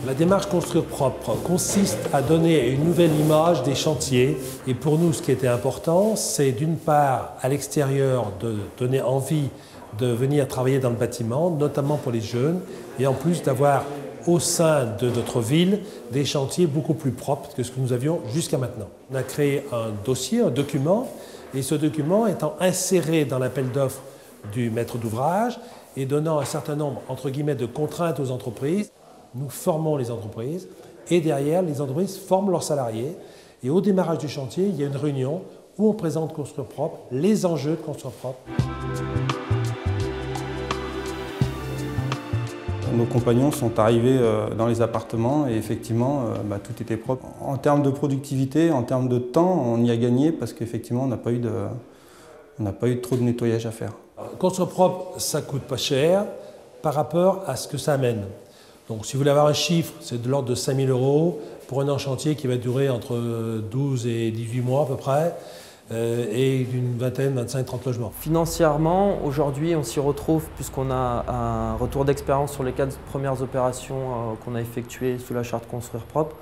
La démarche Construire propre consiste à donner une nouvelle image des chantiers. Et pour nous, ce qui était important, c'est d'une part, à l'extérieur, de donner envie de venir travailler dans le bâtiment, notamment pour les jeunes, et en plus d'avoir au sein de notre ville des chantiers beaucoup plus propres que ce que nous avions jusqu'à maintenant. On a créé un dossier, un document, et ce document étant inséré dans l'appel d'offres du maître d'ouvrage et donnant un certain nombre, entre guillemets, de contraintes aux entreprises. Nous formons les entreprises et derrière, les entreprises forment leurs salariés. Et au démarrage du chantier, il y a une réunion où on présente Construire propre, les enjeux de Construire propre. Nos compagnons sont arrivés dans les appartements et effectivement, tout était propre. En termes de productivité, en termes de temps, on y a gagné parce qu'effectivement, on n'a pas eu trop de nettoyage à faire. Construire propre, ça coûte pas cher par rapport à ce que ça amène. Donc si vous voulez avoir un chiffre, c'est de l'ordre de 5 000 € pour un an chantier qui va durer entre 12 et 18 mois à peu près, et d'une vingtaine, 25, 30 logements. Financièrement, aujourd'hui, on s'y retrouve puisqu'on a un retour d'expérience sur les 4 premières opérations qu'on a effectuées sous la charte Construire propre,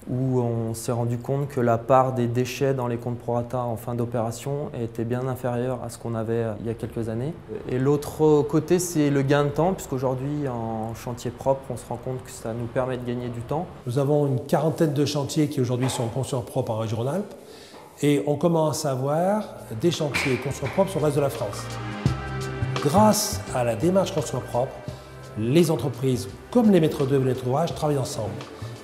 où on s'est rendu compte que la part des déchets dans les comptes pro rata en fin d'opération était bien inférieure à ce qu'on avait il y a quelques années. Et l'autre côté, c'est le gain de temps, puisqu'aujourd'hui, en chantier propre, on se rend compte que ça nous permet de gagner du temps. Nous avons une quarantaine de chantiers qui aujourd'hui sont en Construire propre en région Rhône-Alpes, et on commence à avoir des chantiers Construire propre sur le reste de la France. Grâce à la démarche Construire propre, les entreprises, comme les maîtres d'œuvre et les maîtres d'ouvrage, travaillent ensemble.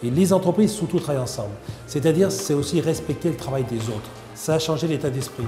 Et les entreprises surtout travaillent ensemble. C'est-à-dire, c'est aussi respecter le travail des autres. Ça a changé l'état d'esprit.